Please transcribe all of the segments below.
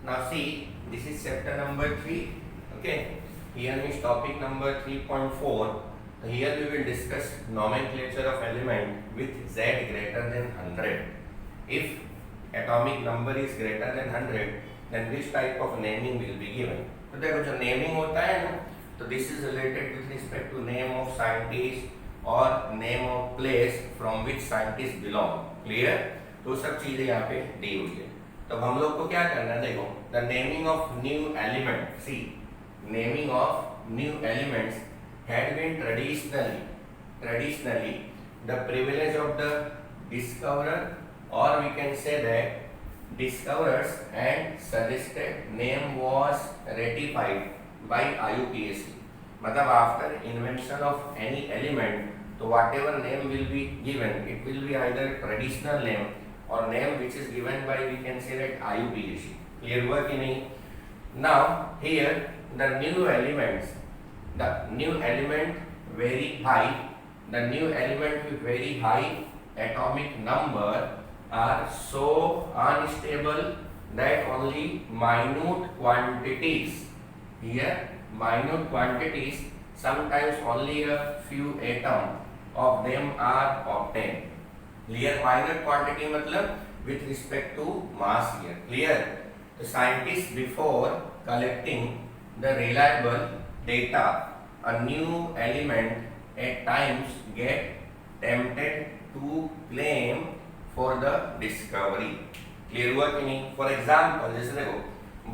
Now see, this is chapter number 3. Okay. Here is topic number 3.4. Here we will discuss nomenclature of element with Z greater than 100. If atomic number is greater than 100, then which type of naming will be given? तो देखो जो naming होता है ना, तो this is related with respect to name of scientist और name of place from which scientist belong. Clear? तो सब चीजें यहाँ पे दी हुई है. तो हम लोग को क्या करना है, देखो the naming of new element. See, naming of new elements had been traditionally the privilege of the discoverer, or we can say that discoverers, and suggested name was ratified by IUPAC. मतलब after invention of any element, तो whatever name will be given, it will be either traditional name or name which is given by, we can say that IUPAC. Clear हुआ कि नहीं? Now here the new elements, the new element very high, the new element with very high atomic number are so unstable that only minute quantities, here minute quantities, sometimes only a few atoms of them are obtained. Clear? Minute quantity मतलब with respect to mass here. Clear? The scientists, before collecting the reliable data, a new element at times get tempted to claim for the discovery. Clear हुआ कि नहीं? For example, जैसे देखो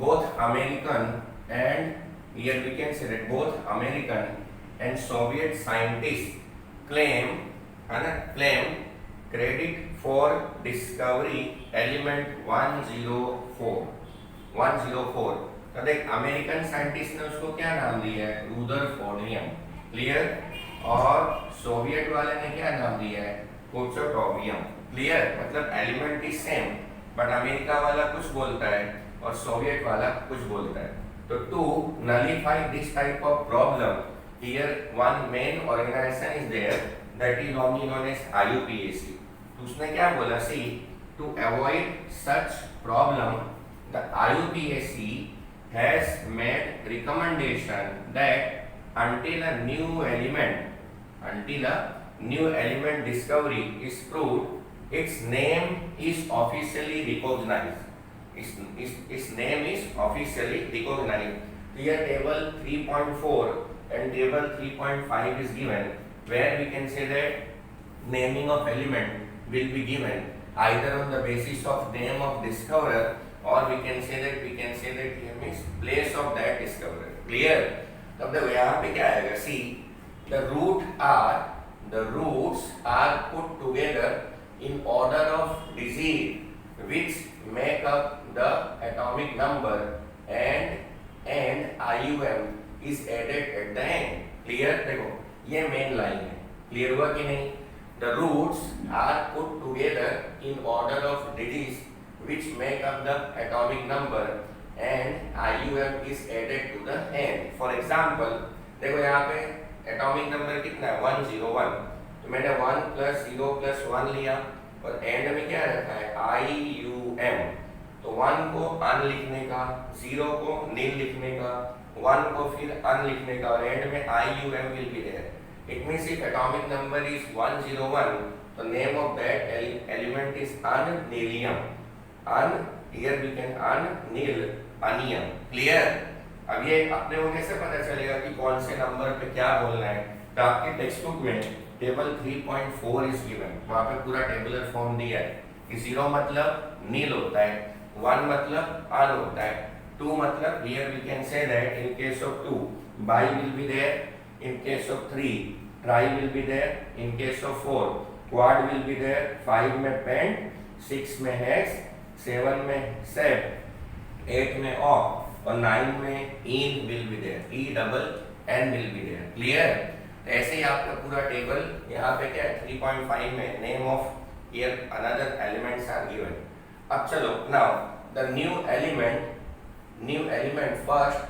both American and here we can say that both American and Soviet scientists claim credit for discovery element 104. तो देख American scientist ने उसको क्या नाम दिया है? रुदरफोर्डियम. क्लियर? और सोवियत वाले ने क्या नाम दिया है? कोचोटोवियम. क्लियर? मतलब element is same, but America वाला कुछ बोलता है और सोवियत वाला कुछ बोलता है. तो to nullify this type of problem, here one main organisation is there that is known as IUPAC. तो उसने क्या बोला? See, to avoid such problem the IUPAC has made recommendation that until a new element discovery is proved, its name is officially recognized. Its name is officially recognized. Here table 3.4 and table 3.5 is given, where we can say that naming of element will be given either on the basis of name of discoverer, or we can say that here means place of that discoverer. Clear? तब देखो यहाँ पे क्या आएगा? See, the roots are put together in order of digit which make up the atomic number, and IUM is added at the end. Clear? देखो ये main line है. Clear हुआ कि नहीं? The roots are put together in order of digits which make up the atomic number, and IUM is added to the end. For example, देखो यहाँ पे atomic number कितना है? 101. तो मैंने 1 + 0 + 1 लिया और end में क्या रखा है? IUM. तो 1 को अन लिखने का, 0 को नील लिखने का, 1 को फिर अन लिखने का, और end में IUM will be there. It means if atomic number is 101, the name of that element is unnilium. Here we can anium. Clear? अब ये अपने को कैसे पता चलेगा कि कौन से नंबर पे क्या बोलना है? तो आपके टेक्स्ट बुक में टेबल 3.4 इज गिवन, वहाँ पे पूरा टेबुलर फॉर्म दिया है कि 0 मतलब नील होता है, 1 मतलब अन होता है, 2 मतलब here we can say that in case of 2 bi will be there, in case of 3 tri will be there, in case of 4 quad will be there, 5 में pent, 6 में hex, 7 में सेप, 8 में ऑफ, और 9 में in will be there, ENN will be there. Clear? ऐसे ही आपका पूरा टेबल यहाँ पे क्या है? 3.5 में name of here another elements are given. अब चलो, now the new element first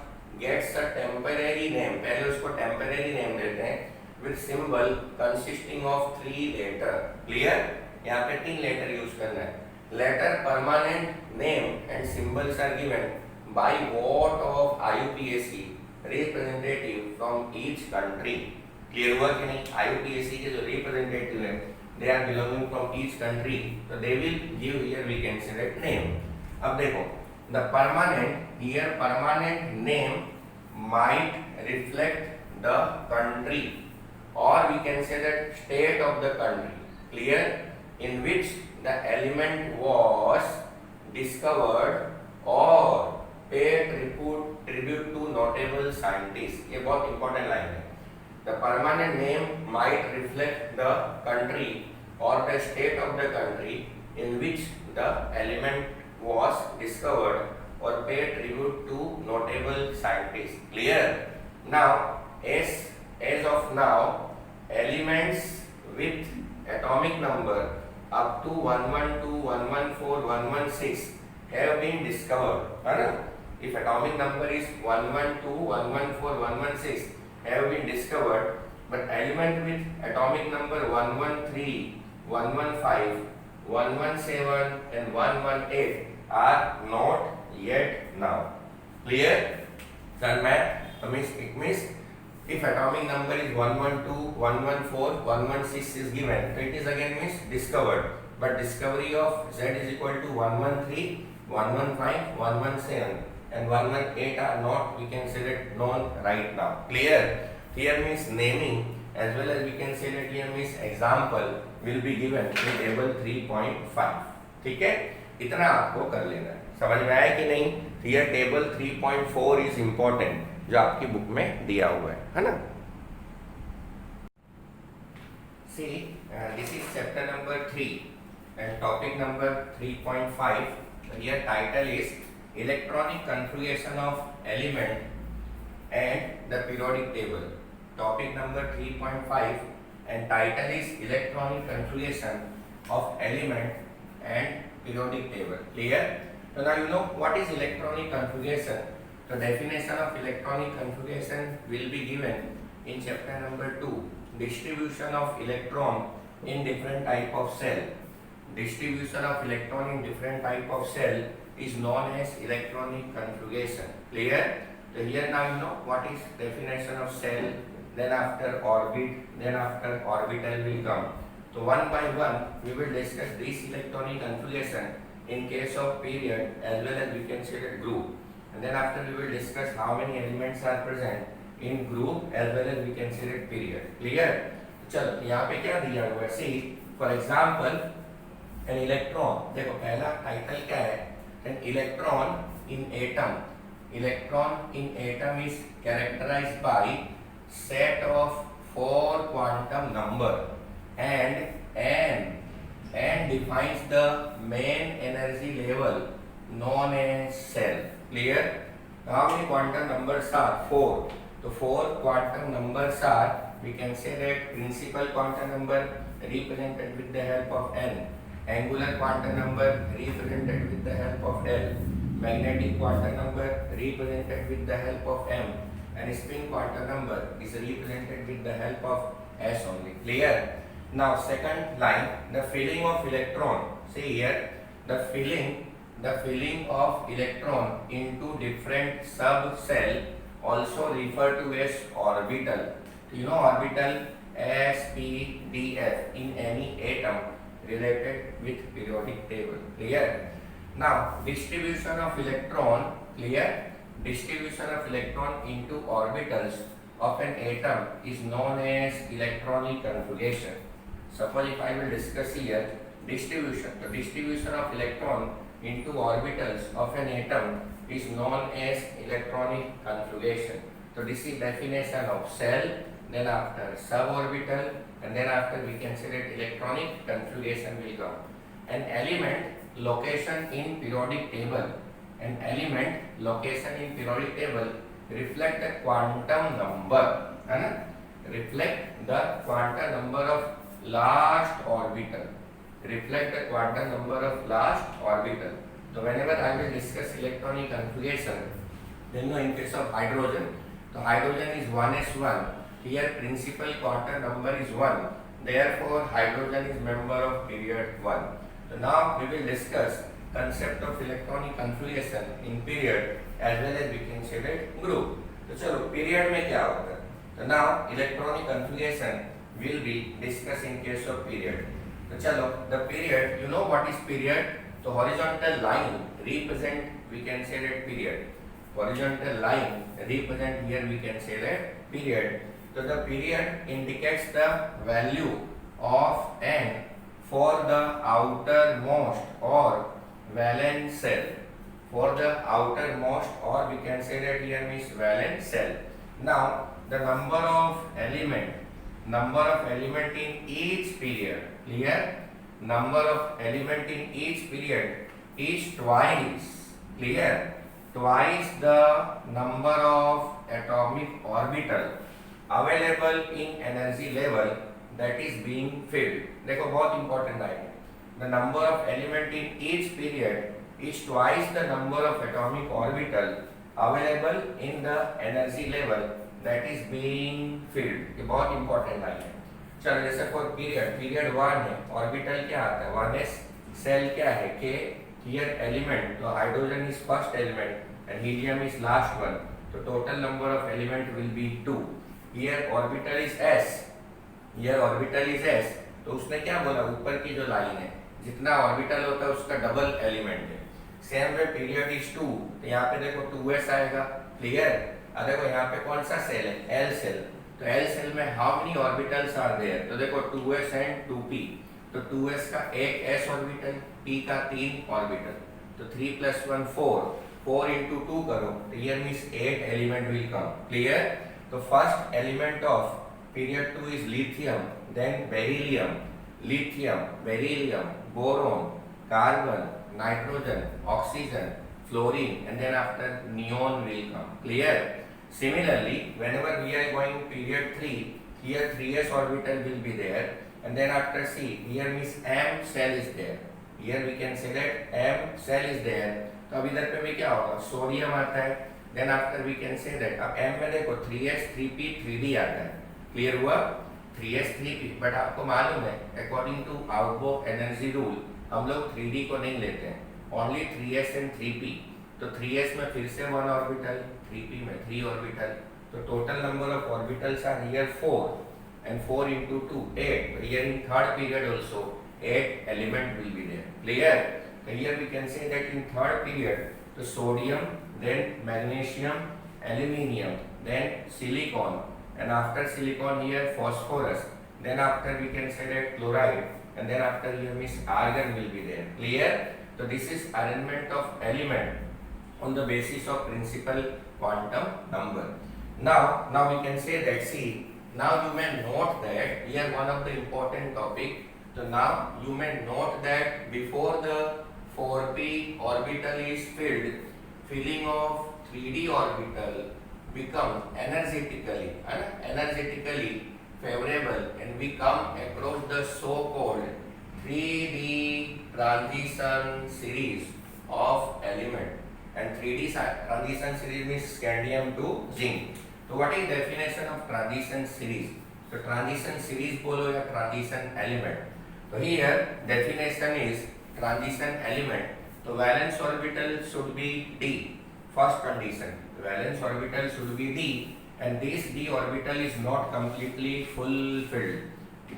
gets a temporary name. पहले उसको टेम्परेरी नेम देते हैं with symbol consisting of 3 letter. Clear? यहाँ पे 3 लेटर यूज करना है. Later permanent name and symbols are given by vote of IUPAC representative from each country. Clear हुआ कि नहीं? IUPAC के जो रिप्रेजेंटेटिव है they are belonging from each country, so they will give here we can say that name. अब देखो the permanent name might reflect the country or we can say that state of the country, clear, in which the element was discovered or paid tribute to notable scientists. ये बहुत important line है. The permanent name might reflect the country or the state of the country in which the element was discovered or paid tribute to notable scientists. Clear? Now, as of now, elements with atomic number up to 112, 114, 116 have been discovered. है ना? If atomic number is 112, 114, 116 have been discovered, but element with atomic number 113, 115, 117 and 118 are not yet now. Clear? Done math? It means if atomic number is 112, 114, 116 is given, so it is again means discovered. But discovery of Z is equal to 113, 115, 117 and 118 are not, we can say that, known right now. Clear? Here means naming as well as we can say that here means example will be given in table 3.5. ठीक है? इतना आपको कर लेना है. समझ में आया कि नहीं? Here table 3.4 is important जो आपकी बुक में दिया हुआ है ना? See, this is chapter number 3 and topic number 3.5. Here title is electronic configuration of element and the periodic table. Topic number 3.5 and title is electronic configuration of element and periodic table. Clear? So now you know what is electronic configuration. The definition of electronic configuration will be given in chapter number 2. Distribution of electron in different type of cell. Distribution of electron in different type of cell is known as electronic configuration. Clear? So here now you know what is definition of cell, then after orbit, then after orbital will come. So one by one we will discuss this electronic configuration in case of period as well as we can say that group. And then after we will discuss how many elements are present in group as well as we can say that period. Clear? चलो यहाँ पे क्या दिया हुआ है? See, for example, an electron. देखो पहला title क्या है? An electron in atom. Electron in atom is characterized by set of 4 quantum number and defines the main energy level known as cell. Clear? How many quantum numbers are? 4. So 4 quantum numbers are, we can say that principal quantum number represented with the help of N, angular quantum number represented with the help of L, magnetic quantum number represented with the help of M, and spin quantum number is represented with the help of S only. Clear? Now second line, the filling of electron. See here, the filling of electron into different sub cell also referred to as orbital. You know orbital S, P, D, F in any atom related with periodic table. Clear? Now distribution of electron. Clear? Distribution of electron into orbitals of an atom is known as electronic configuration. Suppose if I will discuss here distribution. The distribution of electron into orbitals of an atom is known as electronic configuration. So this is definition of cell, then after suborbital, and then after we can say that electronic configuration will come. An element location in periodic table. An element location in periodic table reflect the quantum number. Reflect the quantum number of last orbital. Reflect the quantum number of last orbital. So whenever I will discuss electronic configuration, then in case of hydrogen, so hydrogen is 1s1. Here principal quantum number is 1. Therefore hydrogen is member of period 1. So now we will discuss concept of electronic configuration in period as well as we can say that group. तो चलो period में क्या होता है? तो now electronic configuration will be discussed in case of period. तो चलो the period, you know what is period? तो horizontal line represent we can say that period. Horizontal line represent here we can say that period. So the period indicates the value of n for the outermost or valence cell. For the outermost or we can say that here means valence cell. Now the number of element in each period, clear? Number of element in each period is twice, clear? Twice the number of atomic orbital available in energy level that is being filled. देखो बहुत important है. The number of element in each period is twice the number of atomic orbital available in the energy level that is being filled. ये बहुत important है. चलो जैसे for period 1 है, orbital क्या आता है? 1s, cell क्या है? K. Here element, तो hydrogen is first element and helium is last one. So total number of element will be 2. Here orbital is s. Here orbital is s. तो उसने क्या बोला? ऊपर की जो लाइन है जितना ऑर्बिटल होता है उसका डबल एलिमेंट है. Same way period is 2. तो यहाँ पे देखो 2s आएगा. क्लियर? अब देखो यहाँ पे कौन सा सेल है? L shell. तो L सेल में how many orbitals are there? तो देखो 2s एंड 2p. तो 2s का एक s ऑर्बिटल, p का 3 ऑर्बिटल. तो 3 + 1 4. 4 × 2 करो तो here means 8 element will come. Clear? तो first element of period 2 is lithium, then beryllium, boron, carbon, nitrogen, oxygen, fluorine, and then after neon will come. Clear? Similarly, whenever we are going period 3, here 3s orbital will be there, and then after C, here means M cell is there. Here we can say that M cell is there. तो अब इधर पे भी क्या होगा? Sodium आता है. Then after we can say that अब M में देखो 3s 3p 3d आता है. क्लियर हुआ? 3s 3p. बट आपको मालूम है अकॉर्डिंग टू आउटबोक एनर्जी रूल हम लोग 3d को नहीं लेते हैं, ओनली 3s एंड 3p. तो 3s में फिर से 1 ऑर्बिटल, 3p में 3 ऑर्बिटल. तो total number of orbitals are here 4 and 4 × 2 8. Here in third period also 8 element will be there. Clear? So here we can say that in third period the sodium, then magnesium, aluminium, then silicon, and after silicon here phosphorus, then after we can say that chloride, and then after here means argon will be there. Clear? So this is arrangement of element on the basis of principal quantum number. Now we can say that, see, now you may note that here one of the important topic. So now you may note that before the 4p orbital is filled, filling of 3d orbital become energetically favorable, and we come across the so-called 3d transition series of element. And 3d transition series means scandium to zinc. So what is definition of transition series? So transition series बोलो या transition element. So here definition is transition element. So valence orbital should be d. First condition, valence orbital should be d, and this d orbital is not completely fulfilled.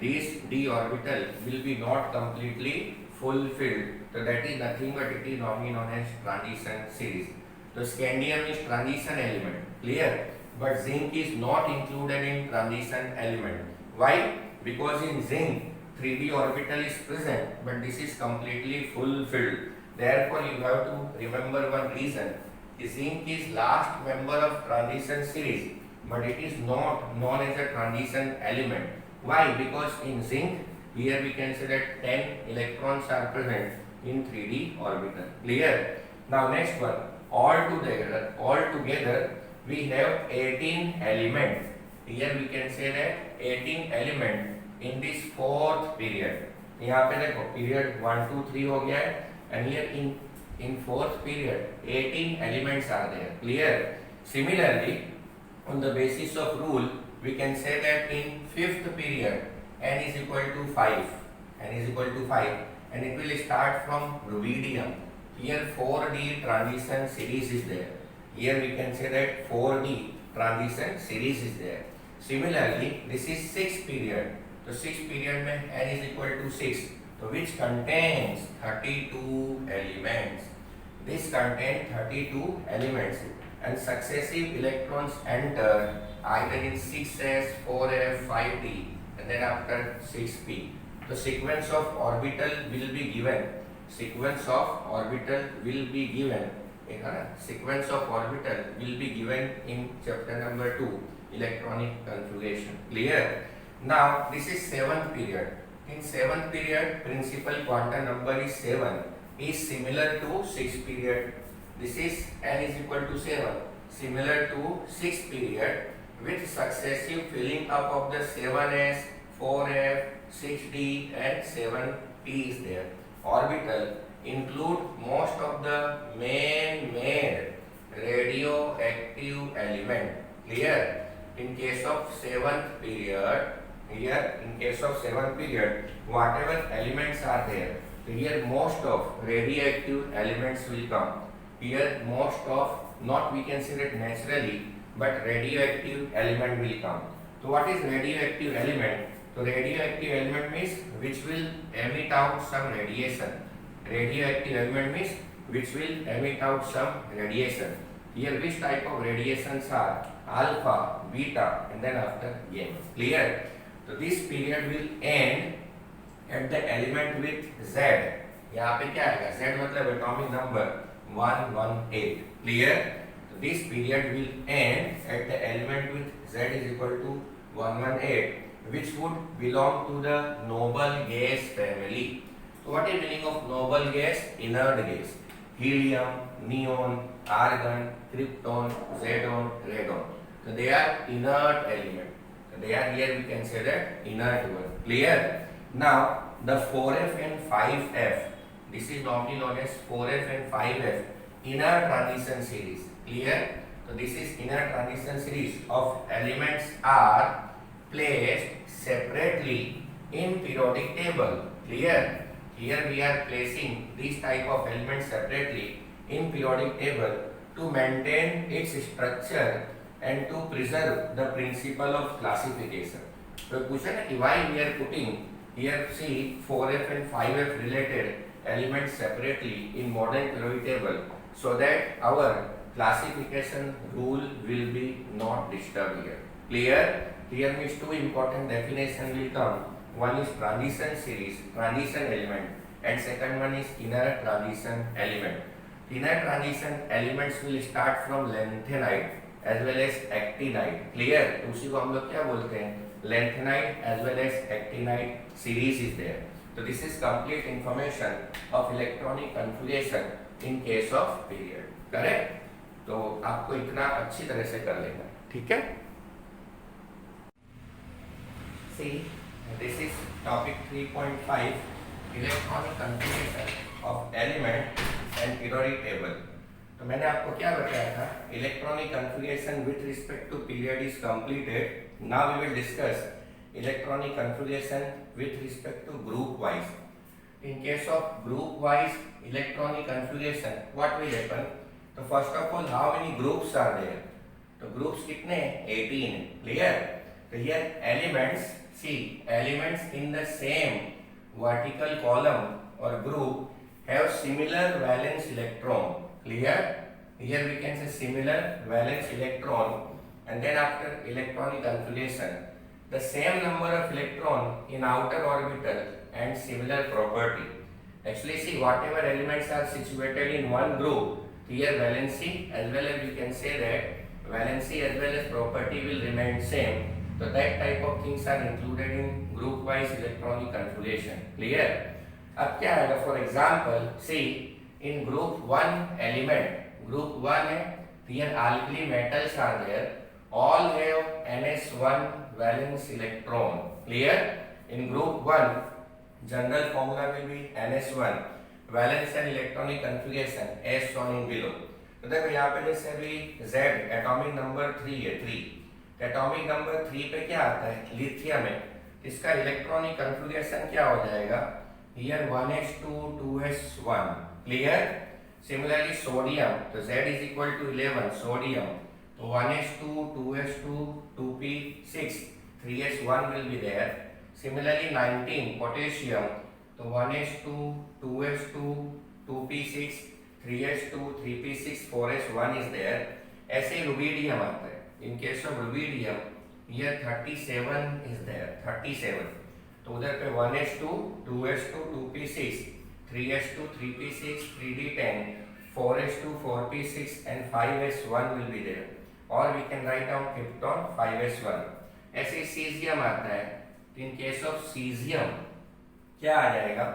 This d orbital will be not completely fulfilled. So that is nothing but it is normally known as transition series. So scandium is transition element. Clear? But zinc is not included in transition element. Why? Because in zinc 3d orbital is present, but this is completely fulfilled. Therefore you have to remember one reason. Zinc is last member of transition series, but it is not known as a transition element. Why? Because in zinc here we can say that 10 electrons are present in 3d orbital. Clear? Now next one, altogether we have 18 elements. Here we can say that 18 elements in this fourth period. यहाँ पे देखो period 1 2 3 हो गया है, and here in fourth period 18 elements are there. Clear? Similarly, on the basis of rule we can say that in fifth period n is equal to 5, and it will start from rubidium. here 4D transition series is there. Here we can say that 4D transition series is there. Similarly, this is 6 period. So 6 period में n is equal to 6. So which contains 32 elements. This contains 32 elements and successive electrons enter either in 6s, 4f, 5d and then after 6p. The sequence of orbital will be given. Sequence of orbital will be given. Sequence of orbital will be given in chapter number 2, electronic configuration. Clear? Now this is 7th period. In 7th period, principal quantum number is 7. Is similar to 6th period. This is n is equal to 7. Similar to 6th period with successive filling up of the 7s, 4f, 6d and 7p is there. Orbital include most of the man-made radioactive element. Clear? In case of 7th period, here in case of 7th period, whatever elements are there, here most of radioactive elements will come. Here most of, not we can say that naturally, but radioactive element will come. So what is radioactive element? So radioactive element means which will emit out some radiation. Radioactive element means which will emit out some radiation. Here which type of radiations are? Alpha, beta and then after gamma. Clear? So this period will end at the element with Z. यहाँ पे क्या आएगा? Z मतलब atomic number 118. Clear? So this period will end at the element with Z is equal to 118, which would belong to the noble gas family. So what is meaning of noble gas? Inert gas. Helium, neon, argon, krypton, xenon, radon. So they are inert element. So they are here we can say that inert one. Clear? Now the 4f and 5f. This is normally known as 4f and 5f inner transition series. Clear? So this is inner transition series of elements are placed separately in periodic table. Clear? Here we are placing these type of elements separately in periodic table to maintain its structure and to preserve the principle of classification. So पूछा ना कि why we are putting here see 4f and 5f related elements separately in modern periodic table so that our classification rule will be not disturbed here. Clear? Here means two important definitions will come. One is transition series, transition element, and second one is inner transition element. Inner transition elements will start from lanthanide as well as actinide. Clear? उसी को हम लोग क्या बोलते हैं? Lanthanide as well as actinide series is there. So this is complete information of electronic configuration in case of period. Correct? तो आपको इतना अच्छी तरह से कर लेना. ठीक है? See, this is topic 3.5, electronic configuration of element and periodic table. तो मैंने आपको क्या बताया था? Electronic configuration with respect to period is completed. Now we will discuss electronic configuration with respect to group wise. In case of group wise electronic configuration, what will happen? So first of all, how many groups are there? तो groups कितने? 18. Clear? So here elements, see elements in the same vertical column or group have similar valence electron. Clear? Here we can say similar valence electron, and then after electronic configuration, the same number of electron in outer orbital and similar property. Actually, see whatever elements are situated in one group, here valency as well as we can say that valency as well as property will remain same. So that type of things are included in group wise electronic configuration. Clear? अब क्या आएगा? For example, see in group 1 element, group 1 है, here alkali metals are there, all have NS1 valence electron. Clear? In group 1, general formula will be NS1, valence and electronic configuration as shown in below. तो देखो यहाँ पे जैसे अभी Z atomic number 3 है, 3 atomic number 3 पे क्या आता है? लिथियम है. इसका इलेक्ट्रॉनिक कन्फिगरेशन क्या हो जाएगा? Here 1s2 2s1. Clear? Similarly, sodium, so Z is equal to 11, sodium, so 1s2, 2s2, 2p6, 3s1 will be there. Similarly, 19, potassium, so 1s2, 2s2, 2p6, 3s2, 3p6, 4s1 is there. ऐसे rubidium आता है. In case of rubidium, here 37 is there, 37. तो उधर पे 1s2, 2s2, 2p6, 3s2, 3p6, 3d10, 4s2, 4p6 and 5s1 will be there. Or we can write down krypton 5s1. ऐसे cesium आता है. In case of cesium क्या आ जाएगा?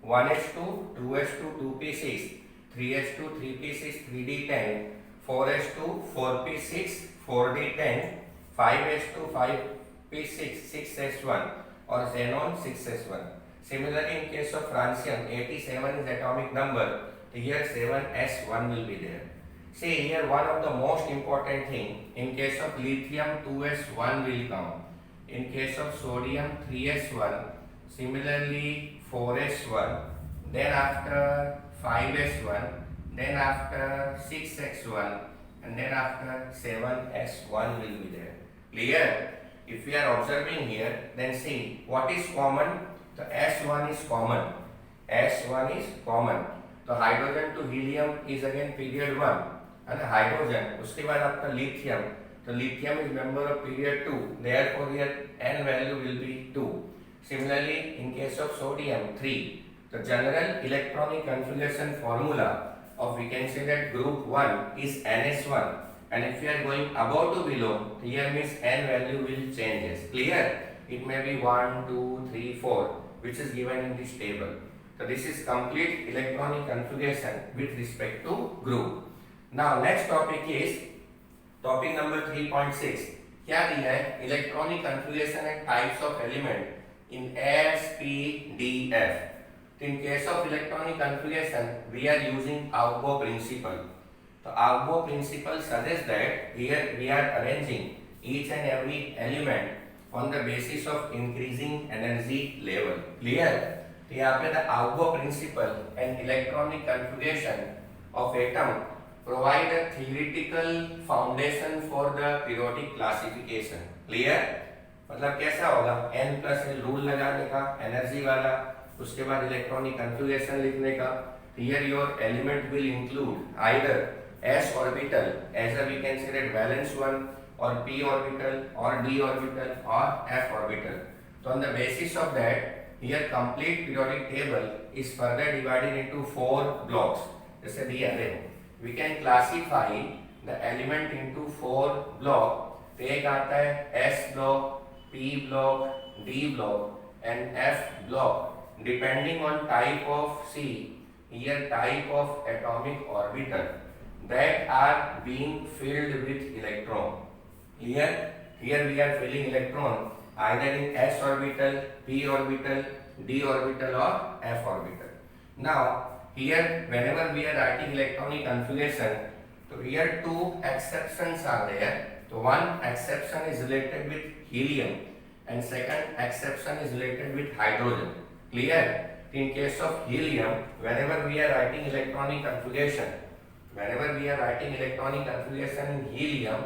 1s2, 2s2, 2p6, 3s2, 3p6, 3d10, 4s2, 4p6, 4d10, 5s2, 5p6, 6s1 or xenon 6s1. Similarly, in case of francium, 87 is atomic number. Here 7s1 will be there. See here one of the most important thing. In case of lithium, 2s1 will come. In case of sodium, 3s1. Similarly, 4s1. Then after 5s1. Then after 6s1. And then after 7s1 will be there. Clear? If we are observing here, then see what is common. The S1 is common. S1 is common. तो hydrogen to helium is again period 1 and hydrogen उसके बाद आपका lithium तो lithium is member of period 2 therefore here n value will be 2. Similarly in case of sodium 3 the general electronic configuration formula of we can say that group 1 is NS1 and if we are going above to below here means n value will changes. Clear? It may be 1 2 3 4 which is given in this table. So this is complete electronic configuration with respect to group. Now next topic is topic number 3.6. क्या दिया है? Electronic configuration and types of element in S, P, D, F. In case of electronic configuration, we are using Aufbau principle. So Aufbau principle suggests that here we are arranging each and every element on the basis of increasing energy level. Clear? यहाँ पे the Aufbau principle and electronic configuration of atom provide a theoretical foundation for the periodic classification. Clear? मतलब कैसा होगा? n plus rule लगाने का energy वाला, उसके बाद इलेक्ट्रॉनिक कन्फिगरेशन लिखने का. Here your element will include either s orbital as a we can say that valence one or p orbital or d orbital or f orbital. So on the basis of that here complete periodic table is further divided into 4 blocks. जैसे दिया है we can classify the element into 4 block. तो एक आता है S block, P block, D block and F block depending on type of C here type of atomic orbital that are being filled with electron. Here we are filling electron either in s orbital, p orbital, d orbital or f orbital. Now here whenever we are writing electronic configuration, so here 2 exceptions are there. So one exception is related with helium and second exception is related with hydrogen. Clear? In case of helium, whenever we are writing electronic configuration in helium,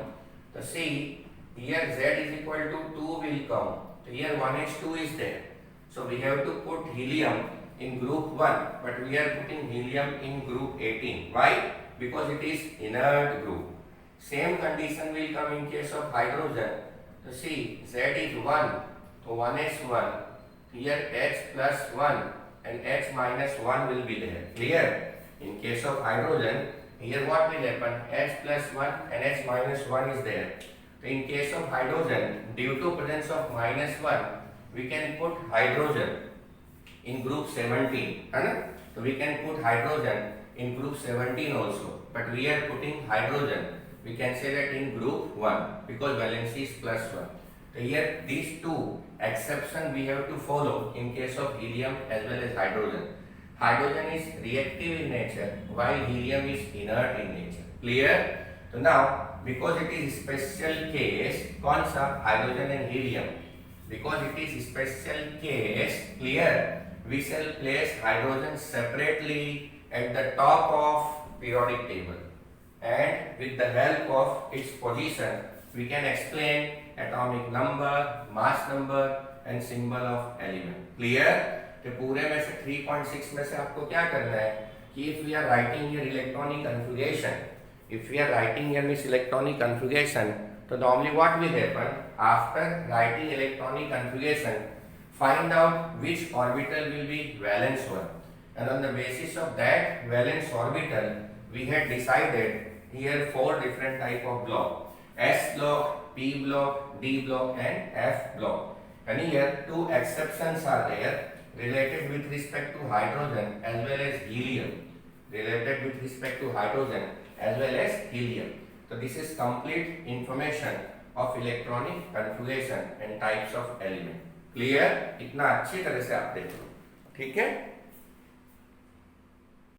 so see here Z is equal to 2 will come. So here 1h2 is there. So we have to put helium in group 1, but we are putting helium in group 18. Why? Because it is inert group. Same condition will come in case of hydrogen. So see Z is 1, so 1s1. Here H plus 1 and H minus 1 will be there. Clear? In case of hydrogen, here what will happen? H plus 1 and H minus 1 is there. In case of hydrogen, due to presence of minus 1, we can put hydrogen in group 17. So we can put hydrogen in group 17 also. But we are putting hydrogen, we can say that in group 1 because valency is plus 1. So here these 2 exceptions we have to follow in case of helium as well as hydrogen. Hydrogen is reactive in nature while helium is inert in nature. Clear? So now because it is special case, कौन सा hydrogen and helium? Because it is special case, clear? We shall place hydrogen separately at the top of periodic table, and with the help of its position we can explain atomic number, mass number and symbol of element. Clear? तो पूरे में से 3.6 में से आपको क्या करना है कि if we are writing here electronic configuration, if we are writing here means electronic configuration, so normally what will happen after writing electronic configuration, find out which orbital will be valence one, and on the basis of that valence orbital we had decided here 4 different type of block: S block, P block, D block and F block. And here 2 exceptions are there related with respect to hydrogen as well as helium. Related with respect to hydrogen as well as helium. So this is complete information of electronic configuration and types of element. Clear? इतना अच्छी तरह से आप देख लो, ठीक है?